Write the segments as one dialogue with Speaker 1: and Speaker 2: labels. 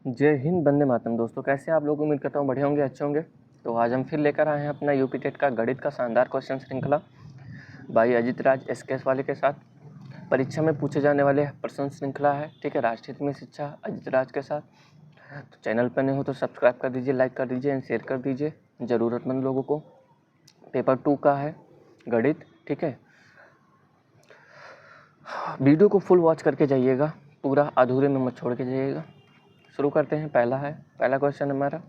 Speaker 1: जय हिंद, वंदे मातरम। दोस्तों कैसे हैं आप लोग? उम्मीद करता हूँ बढ़िया होंगे, अच्छे होंगे। तो आज हम फिर लेकर आए हैं अपना यूपी टेट का गणित का शानदार क्वेश्चन श्रृंखला भाई अजित राज एसकेएस वाले के साथ। परीक्षा में पूछे जाने वाले प्रश्न श्रृंखला है, ठीक है, राष्ट्रहित में शिक्षा अजित राज के साथ। तो चैनल पर नए हो तो सब्सक्राइब कर दीजिए, लाइक कर दीजिए एंड शेयर कर दीजिए ज़रूरतमंद लोगों को। पेपर 2 का है गणित, ठीक है। वीडियो को फुल वॉच करके जाइएगा, पूरा अधूरे में मत छोड़ के जाइएगा। शुरू करते हैं। पहला क्वेश्चन हमारा।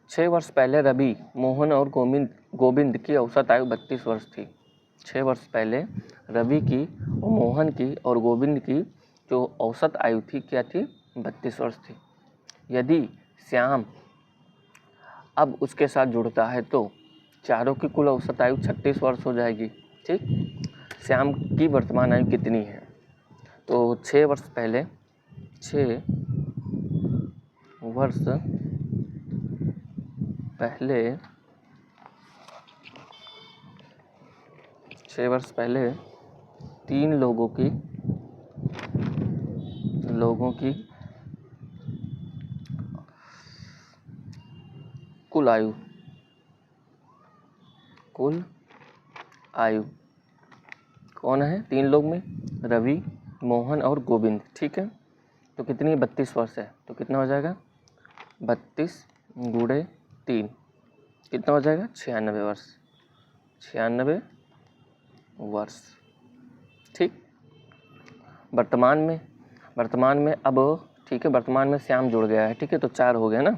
Speaker 1: 6 वर्ष पहले रवि, मोहन और गोविंद की औसत आयु 32 वर्ष थी। 6 वर्ष पहले रवि की, मोहन की और गोविंद की जो औसत आयु थी क्या थी? 32 वर्ष थी। यदि श्याम अब उसके साथ जुड़ता है तो चारों की कुल औसत आयु 36 वर्ष हो जाएगी। ठीक, श्याम की वर्तमान आयु कितनी है? तो 6 वर्ष पहले 6 वर्ष पहले 3 लोगों की कुल आयु कौन है? 3 लोग में रवि, मोहन और गोविंद, ठीक है। तो कितनी? 32 वर्ष है। तो कितना हो जाएगा? 32 गुणे 3 कितना हो जाएगा? 96 वर्ष। 96 वर्ष, ठीक। वर्तमान में अब, ठीक है, वर्तमान में श्याम जुड़ गया है, ठीक है, तो 4 हो गया ना।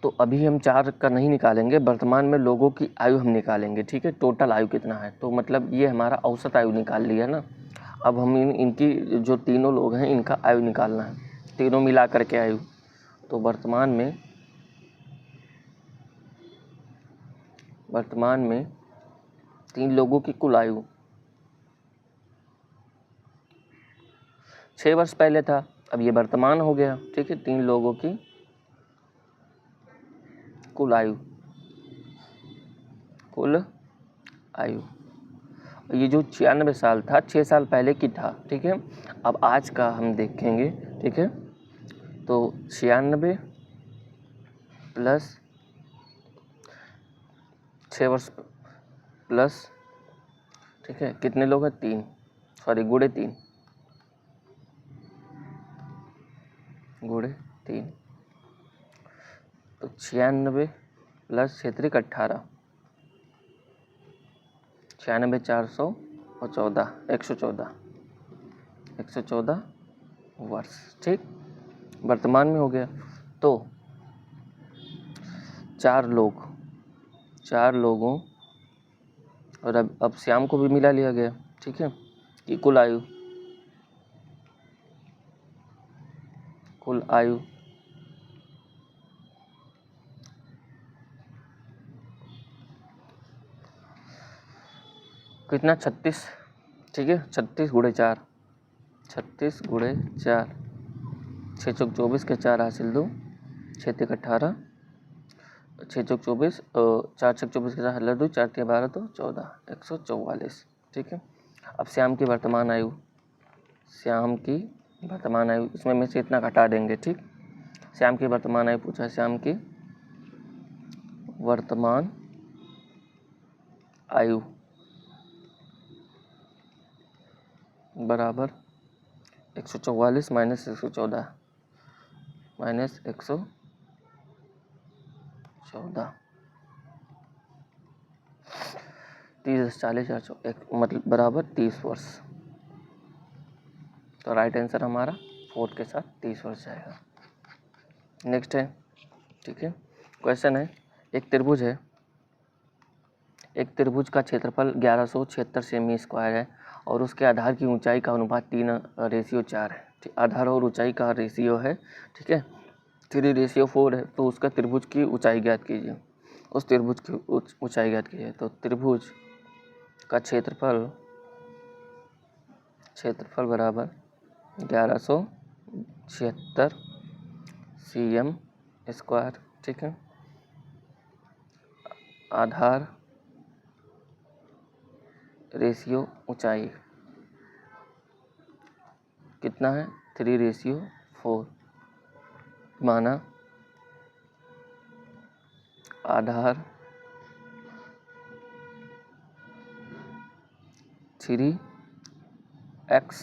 Speaker 1: तो अभी हम 4 का नहीं निकालेंगे, वर्तमान में लोगों की आयु हम निकालेंगे, ठीक है। टोटल आयु कितना है? तो मतलब ये हमारा औसत आयु निकाल लिया ना। अब हम इनकी जो तीनों लोग हैं इनका आयु निकालना है, तीनों मिला करके आयु। तो वर्तमान में 3 लोगों की कुल आयु 6 वर्ष पहले था, अब ये वर्तमान हो गया, ठीक है। 3 लोगों की कुल आयु ये जो 96 साल था 6 साल पहले की था, ठीक है। अब आज का हम देखेंगे, ठीक है। तो 96 प्लस 6 वर्ष प्लस, ठीक है, कितने लोग हैं? 3, गुणे 3 तो 96 प्लस 6 18, 96 414 114 वर्ष, ठीक, वर्तमान में हो गया। तो 4 लोगों और अब श्याम को भी मिला लिया गया, ठीक है, कि कुल आयु कितना? 36, ठीक है। 36 गुणे 4 6 चौक 24 के 4 हासिल 2, 6 तिक 18, 6 चौक 24, 4 छक 24 के 4 हासिल 2, 4 तिया 12 तो 14, 144, ठीक है। अब श्याम की वर्तमान आयु इसमें में से इतना घटा देंगे, ठीक। श्याम की वर्तमान आयु पूछा, श्याम की वर्तमान आयु बराबर 144 माइनस 114 माइनस 114, 30 40 मतलब बराबर 30 वर्ष। तो राइट आंसर हमारा 4 के साथ 30 वर्ष जाएगा। नेक्स्ट है, ठीक है, क्वेश्चन है। एक त्रिभुज का क्षेत्रफल 1176 सेमी स्क्वायर है और उसके आधार की ऊंचाई का अनुपात 3:4 है। आधार और ऊंचाई का रेशियो है, ठीक है, 3:4 है। तो उसका त्रिभुज की ऊंचाई ज्ञात कीजिए, उस त्रिभुज की ऊंचाई ज्ञात कीजिए। तो त्रिभुज का क्षेत्रफल बराबर 1176 cm स्क्वायर, ठीक है। आधार रेशियो ऊंचाई कितना है 3:4 माना आधार 3x,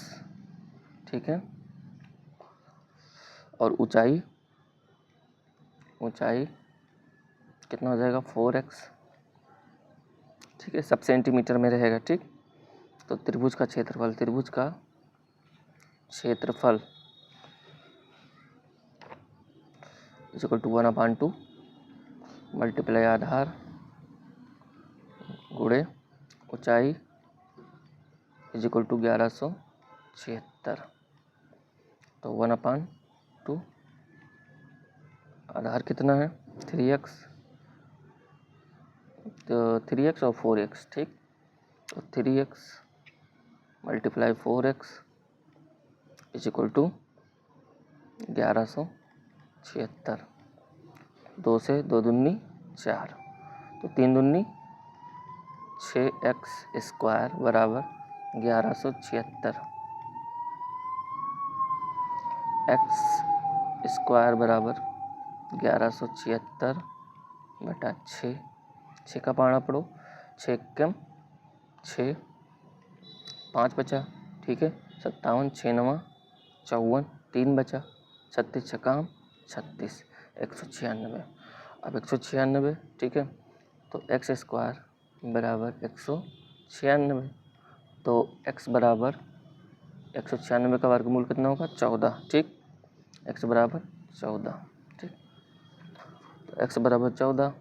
Speaker 1: ठीक है, और ऊंचाई कितना हो जाएगा 4x, ठीक है, सब सेंटीमीटर में रहेगा, ठीक। तो त्रिभुज का क्षेत्रफल इक्वल टू 1/2 मल्टीप्लाई आधार गुणे ऊंचाई इक्वल टू 1176। तो 1/2 आधार कितना है 3x, तो 3x और 4x, ठीक। तो 3x multiply 4x equal to 1176। 2 से 2 दूनी 4, तो 3 दूनी 6x² बराबर 1176। x² बराबर 1176 बटा 6, 6 का पाना पड़ो, 6 कम 6, 5 बचा, ठीक है, 57, 6 9 54, 3 बचा, 36 छक्का 36, 196। अब 196, ठीक है, तो x² बराबर 196, तो x बराबर 196 का वर्गमूल कितना होगा 14, ठीक। x बराबर 14, ठीक। तो x बराबर 14,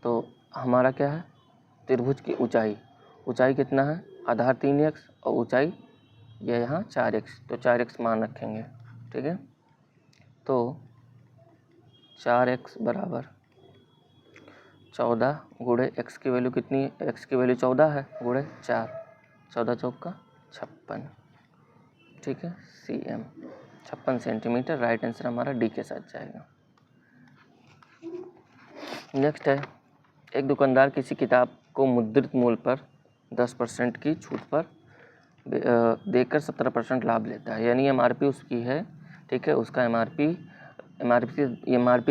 Speaker 1: तो हमारा क्या है त्रिभुज की ऊंचाई कितना है आधार 3x और ऊंचाई ये यहाँ 4x, तो 4x मान रखेंगे, ठीक है। तो 4x बराबर 14 गुणे x की वैल्यू कितनी है, x की वैल्यू 14 है, गुणे 4, 14 चौका 56, ठीक है, cm 56 सेंटीमीटर। राइट आंसर हमारा डी के साथ जाएगा। नेक्स्ट है, एक दुकानदार किसी किताब को मुद्रित मूल्य पर 10% की छूट पर देकर 17% लाभ लेता है, यानी MRP उसकी है, ठीक है, उसका MRP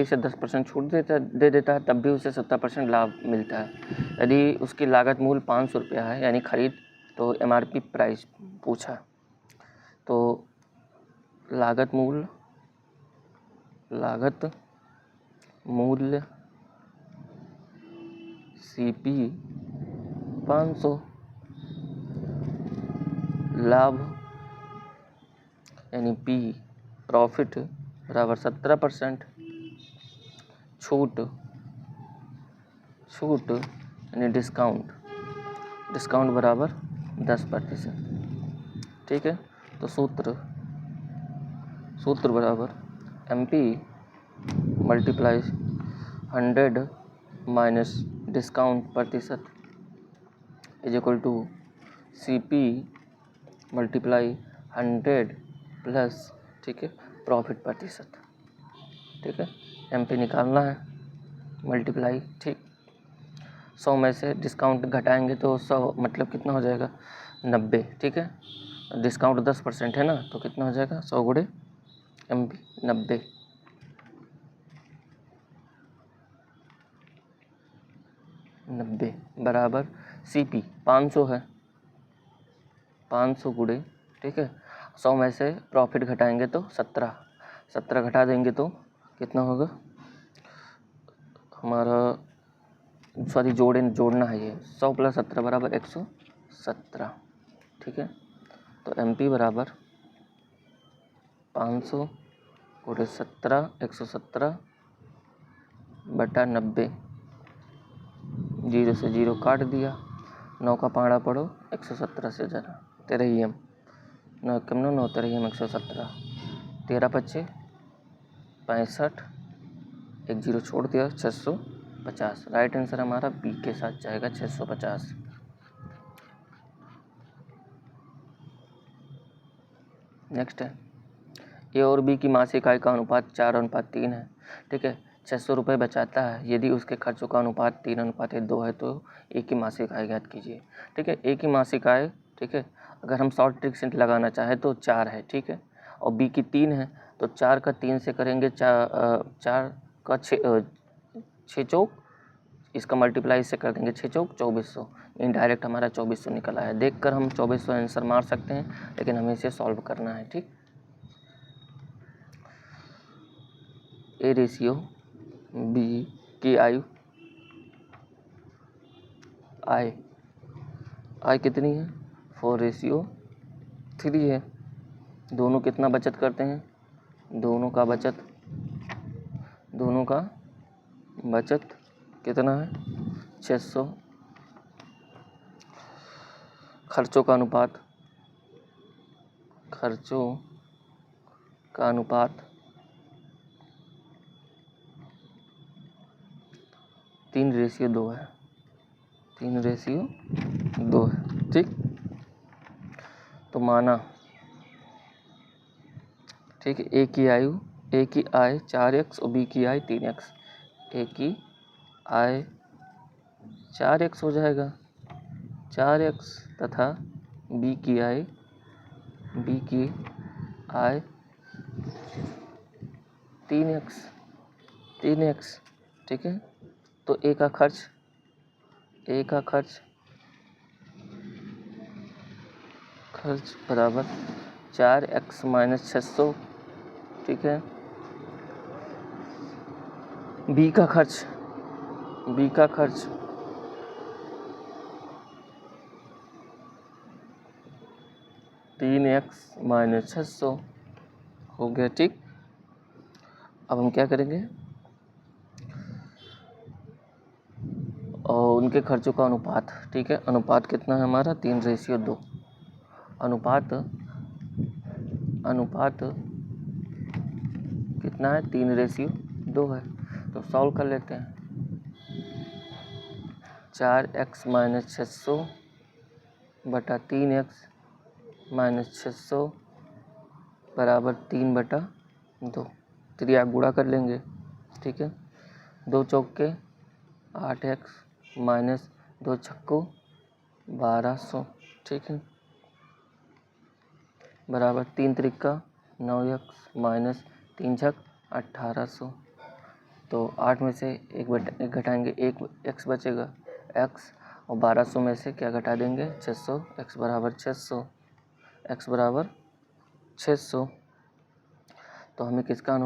Speaker 1: से 10% छूट दे देता है, तब भी उसे 17% लाभ मिलता है। यदि उसकी लागत मूल्य 500 रुपया है, यानी खरीद, तो MRP प्राइस पूछा, तो लागत मूल्य CP 500, लाभ यानी P प्रॉफिट बराबर 17%, छूट यानी डिस्काउंट बराबर 10%, ठीक है। तो सूत्र बराबर MP मल्टीप्लाई 100 माइनस डिस्काउंट प्रतिशत is equal to CP multiply 100 plus, ठीक है, प्रॉफिट प्रतिशत, ठीक है। MP निकालना है, मल्टीप्लाई, ठीक, 100 में से डिस्काउंट घटाएंगे तो 100 मतलब कितना हो जाएगा 90, ठीक है। डिस्काउंट 10% है ना, तो कितना हो जाएगा 100 गुणे MP 90, बराबर CP 500 है, 500 गुणे, ठीक है, 100 में से प्रॉफिट घटाएंगे तो 17 घटा देंगे तो कितना होगा हमारा, सॉरी जोड़ना है, ये 100 + 17 बराबर 117, ठीक है। तो MP बराबर 500 गुणे 17 117 बटा 90, 0 से 0 काट दिया, 9 का पाड़ा पड़ो 117 से जरा 13 9 कम 9 13 117, 13 25 65, 1 0 छोड़ दिया 650। राइट आंसर हमारा बी के साथ जाएगा 650। नेक्स्ट है, ए और बी की मासिक आय का अनुपात 4:3 है, ठीक है। 600 रुपये बचाता है, यदि उसके खर्चों का अनुपात 3:2 है, तो ए की मासिक आय ज्ञात कीजिए, ठीक है। ए की मासिक आय, ठीक है, अगर हम शॉर्ट ट्रिक से लगाना चाहें तो 4 है, ठीक है, और बी की 3 है, तो 4 का 3 से करेंगे 4 का 6 चौक, इसका मल्टीप्लाई इससे कर देंगे 6 चौक 2400, इनडायरेक्ट हमारा 2400 निकल आया। देखकर हम 2400 आंसर मार सकते हैं, लेकिन हमें इसे सॉल्व करना है, ठीक। ए रेशियो बी की आयु आई कितनी है, 4:3 है। दोनों कितना बचत करते हैं, दोनों का बचत कितना है, 600। खर्चों का अनुपात 3:2 है, 3:2 है, ठीक। तो माना, ठीक है, ए की आय 4x और बी की आय 3x। ए की आय 4x हो जाएगा, 4x, तथा बी की आय 3x, ठीक है। तो ए का खर्च बराबर 4x माइनस 600, ठीक है। बी का खर्च 3x माइनस 600 हो गया, ठीक। अब हम क्या करेंगे, और उनके खर्चों का अनुपात, ठीक है। अनुपात कितना है हमारा, 3:2। अनुपात कितना है, 3:2 है। तो सॉल्व कर लेते हैं। 4x माइनस 600 बटा 3x माइनस 600 बराबर 3/2। त्रिया गुणा कर लेंगे, ठीक है। 2 चौक के 8x माइनस 2 छक्को 1200, ठीक है, बराबर 3 त्रिका 9x माइनस 3 छक 1800। तो 8 में से एक घटाएंगे, एक x बचेगा x, और 1200 में से क्या घटा देंगे, 600, x बराबर 600। तो हमें किसका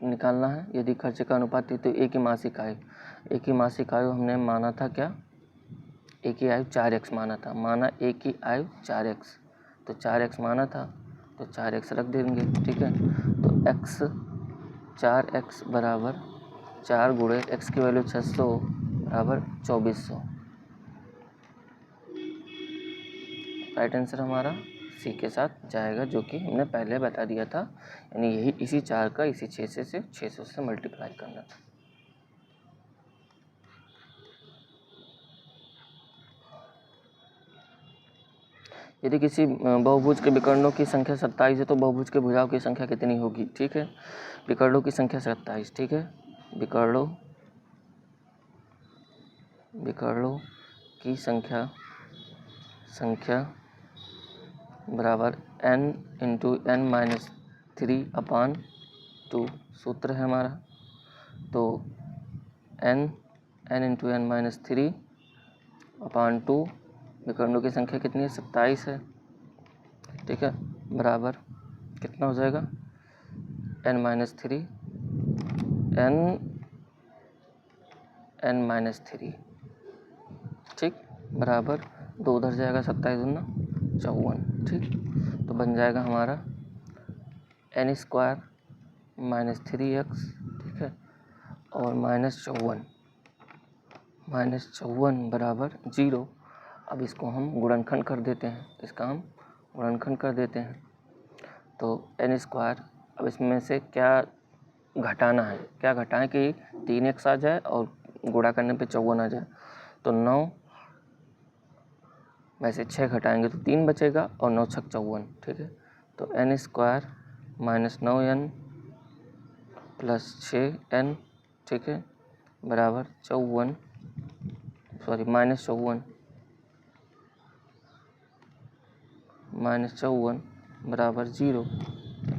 Speaker 1: निकालना है, यदि खर्चे का अनुपात है तो ए की मासिक आयु हमने माना था क्या, ए की आयु 4x माना था, ए की आयु 4x, तो 4x माना था, तो 4x रख देंगे, ठीक है। तो 4x बराबर 4 गुणे x की वैल्यू 600 बराबर 2400। राइट आंसर हमारा सी के साथ जाएगा, जो कि हमने पहले बता दिया था, यानी यही इसी 4 का इसी 600 से मल्टीप्लाई करना था। यदि किसी बहुभुज के विकर्णों की संख्या 27 है तो बहुभुज के भुजाओं की संख्या कितनी होगी, ठीक है। विकर्णों की संख्या 27, ठीक है। विकर्णों की संख्या बराबर n इंटू n-3/2 सूत्र है हमारा। तो n इंटू n-3/2 विकर्णों की संख्या कितनी है, 27 है, ठीक है, बराबर कितना हो जाएगा, n-3, ठीक, बराबर 2 उधर जाएगा, 27 दूना 54, ठीक। तो बन जाएगा हमारा n² माइनस 3x, ठीक है, और -54 बराबर 0। अब इसको हम गुणनखंड कर देते हैं, तो n², अब इसमें से क्या घटाना है, क्या घटाएं कि 3x आ जाए और गुणा करने पे 54 आ जाए। तो 9 में से 6 घटाएंगे तो 3 बचेगा, और 9 छक 54, ठीक है। तो n² minus 9n plus 6n, ठीक है, बराबर -54। -54 बराबर 0।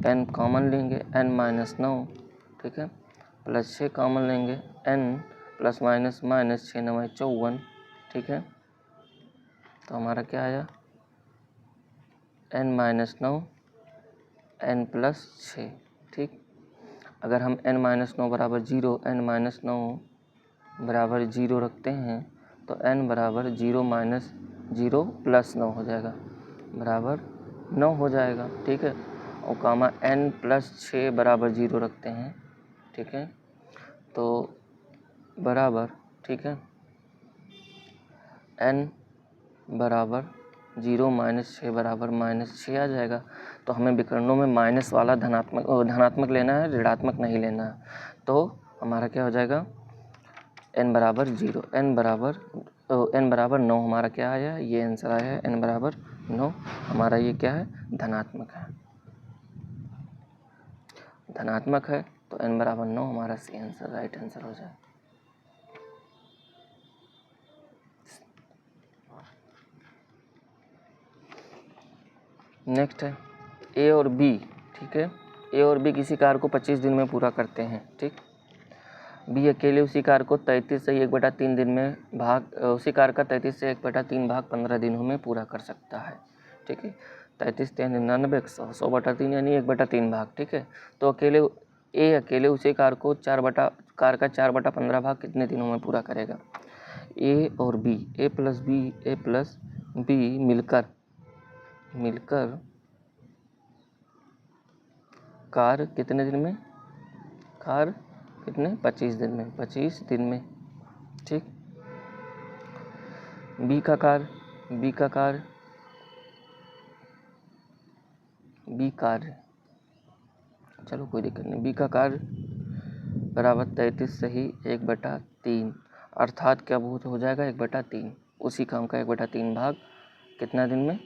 Speaker 1: n कॉमन लेंगे, n-9, ठीक है, प्लस 6 कॉमन लेंगे, n प्लस माइनस माइनस 6 9 54, ठीक है। तो हमारा क्या आया, n-9 n प्लस 6, ठीक। अगर हम n-9 बराबर 0, n-9 बराबर 0 रखते हैं तो n बराबर 0 माइनस 0 प्लस 9 हो जाएगा, बराबर 9 हो जाएगा, ठीक है। और कामा n प्लस 6 बराबर 0 रखते हैं, ठीक है, तो बराबर, ठीक है, n बराबर 0 माइनस 6 बराबर -6 आ जाएगा। तो हमें विकर्णों में माइनस वाला धनात्मक लेना है, ऋणात्मक नहीं लेना है। तो हमारा क्या हो जाएगा, n बराबर 0, n बराबर 9 हमारा क्या आया, ये आंसर आया है, n बराबर 9 हमारा ये क्या है, धनात्मक है, धनात्मक है। तो n बराबर 9 हमारा सी आंसर, राइट आंसर हो जाए। नेक्स्ट है ए और बी, ठीक है। ए और बी किसी कार्य को 25 दिन में पूरा करते हैं, ठीक। बी अकेले उसी कार्य को 33 से 1/3 दिन में उसी कार्य का 33 से 1/3 भाग 15 दिनों में पूरा कर सकता है, ठीक है। 33 3 99 100 100/3 यानी 1/3 भाग, ठीक है। तो अकेले उसी कार्य को 4/15 भाग कितने दिनों में पूरा करेगा। ए और बी, ए प्लस बी मिलकर कार्य कितने दिन में, कार्य कितने, 25 दिन में, 25 दिन में, ठीक। बी का कार्य चलो कोई दिक्कत नहीं, बी का कार्य बराबर 33 सही 1/3, अर्थात क्या बहुत हो जाएगा, 1/3, उसी काम का 1/3 भाग कितना दिन में,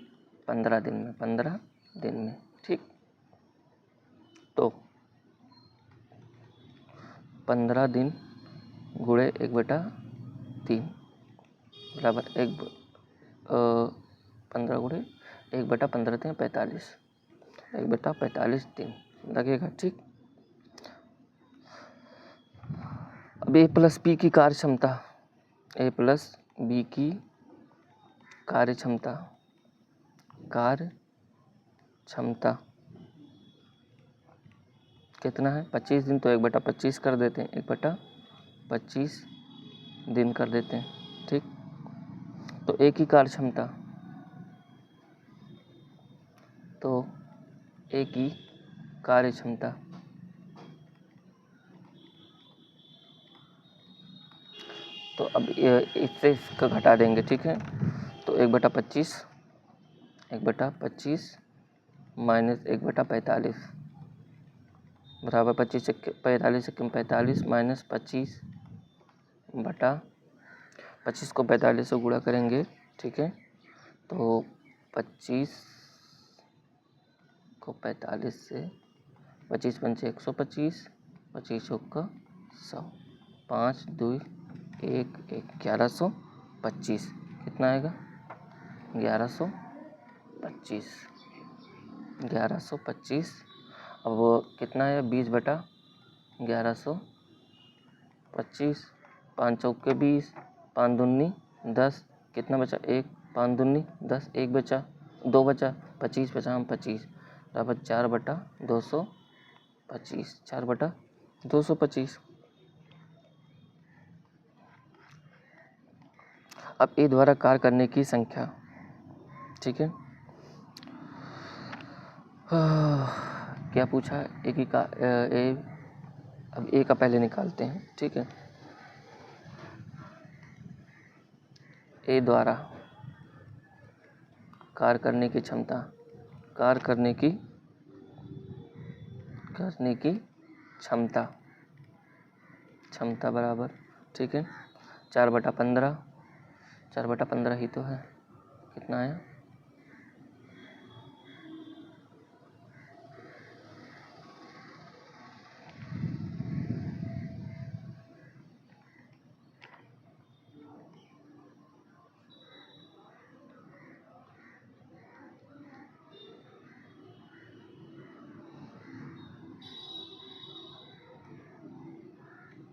Speaker 1: 15 दिन में, 15 दिन में, ठीक। तो 15 दिन गुणे 1/3 बराबर 15 गुणे 1/15 × 45, 1/45 दिन लगेगा, ठीक। अब ए प्लस बी की कार्यक्षमता, ए प्लस बी की कार्यक्षमता कितना है, 25 दिन, तो 1/25 कर देते हैं, 1/25 दिन कर देते हैं, ठीक। तो ए की कार्यक्षमता, तो ए की कार्यक्षमता तो अब इससे इसका घटा देंगे, ठीक है। तो 1/25 माइनस 1/45 बराबर 25 से 45 से 45 माइनस 25 को 45 से गुणा करेंगे, ठीक है। तो 25 को 45 से 25 पंचे 125, 25 का 100, 5 2 1 1125, कितना आएगा, 1125। अब कितना है, 20/1125, 5 चौके 20, 5 दूनी 10, कितना बचा, 1, 5 दूनी 10, 1 बचा, 2 बचा, 25 बचा, हम 25 बराबर 4/225, 4/225। अब ए द्वारा कार्य करने की संख्या, ठीक है। क्या पूछा है, अब ए का पहले निकालते हैं, ठीक है। ए द्वारा कार्य करने की क्षमता, क्षमता बराबर, ठीक है, 4/15 ही तो है, कितना आया,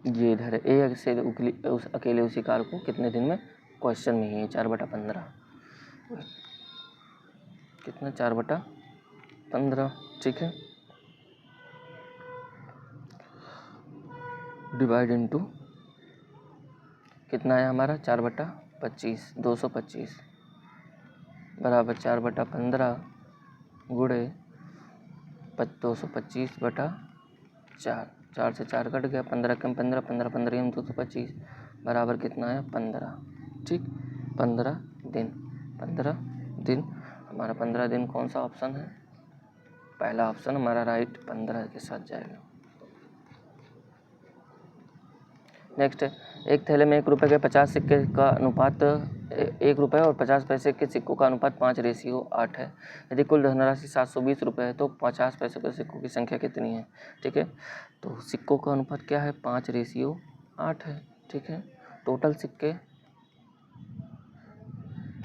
Speaker 1: ये इधर है, ए से उस अकेले उसी कार को कितने दिन में, क्वेश्चन में ही है 4/15 कितना, 4/15, ठीक है। डिवाइड इनटू कितना है हमारा 4/25, 225 बराबर 4/15 गुणे 225/4, 4 से 4 कट गया, 15 कम 15, 15 15 हम 225 बराबर कितना है 15, ठीक। 15 दिन, 15 दिन, हमारा 15 दिन कौन सा ऑप्शन है, पहला ऑप्शन हमारा राइट 15 के साथ जाएगा। नेक्स्ट है, एक थैले में 1 रुपये के 50 सिक्के का अनुपात 1 रुपये और 50 पैसे के सिक्कों का अनुपात 5:8 है। यदि कुल धनराशि 720 रुपये है तो 50 पैसे के सिक्कों की संख्या कितनी है, ठीक है। तो सिक्कों का अनुपात क्या है, 5:8 है, ठीक है। टोटल सिक्के,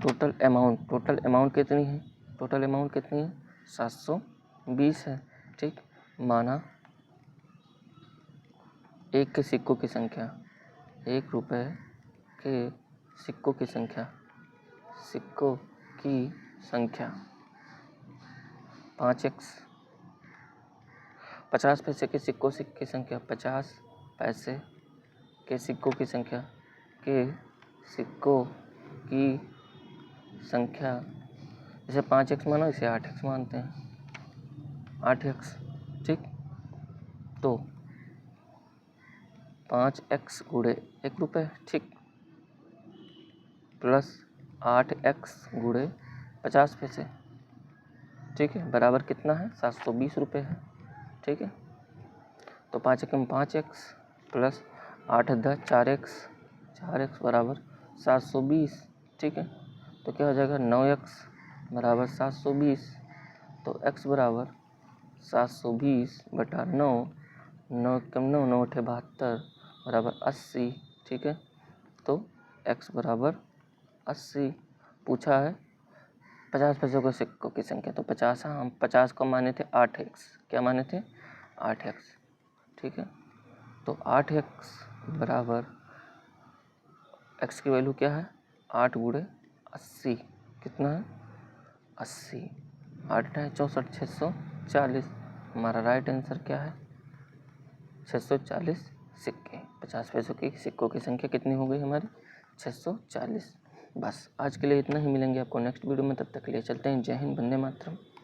Speaker 1: टोटल अमाउंट कितनी है, टोटल अमाउंट कितनी है 720 है, ठीक। माना 1 के सिक्कों की संख्या, 1 रुपये के सिक्कों की संख्या 5x, 50 पैसे के सिक्कों की संख्या 50 पैसे के सिक्कों की संख्या इसे 5x मानो, इसे 8x मानते हैं, 8x, ठीक। तो 5x गुणे 1 रुपये, ठीक, प्लस 8x गुणे 50 पैसे, ठीक है, बराबर कितना है 720 रुपये है, ठीक है। तो 5 एकम 5x प्लस 8 10 4x बराबर 720, ठीक है। तो क्या हो जाएगा 9x बराबर 720, तो x बराबर 720/9, 9 कम 9 9 8 72 बराबर 80, ठीक है। तो x बराबर 80 पूछा है। 50 पैसों के सिक्कों की संख्या, तो 50, हम 50 को माने थे 8x, क्या माने थे 8x, ठीक है। तो 8x बराबर x की वैल्यू क्या है 8 गुणे 80, कितना है 80, 8 है 64, 640, हमारा राइट आंसर क्या है 640 सिक्के। 50 पैसों की सिक्कों की संख्या कितनी हो गई हमारी 640। बस आज के लिए इतना ही, मिलेंगे आपको नेक्स्ट वीडियो में, तब तक के लिए चलते हैं। जय हिंद, वंदे मातरम।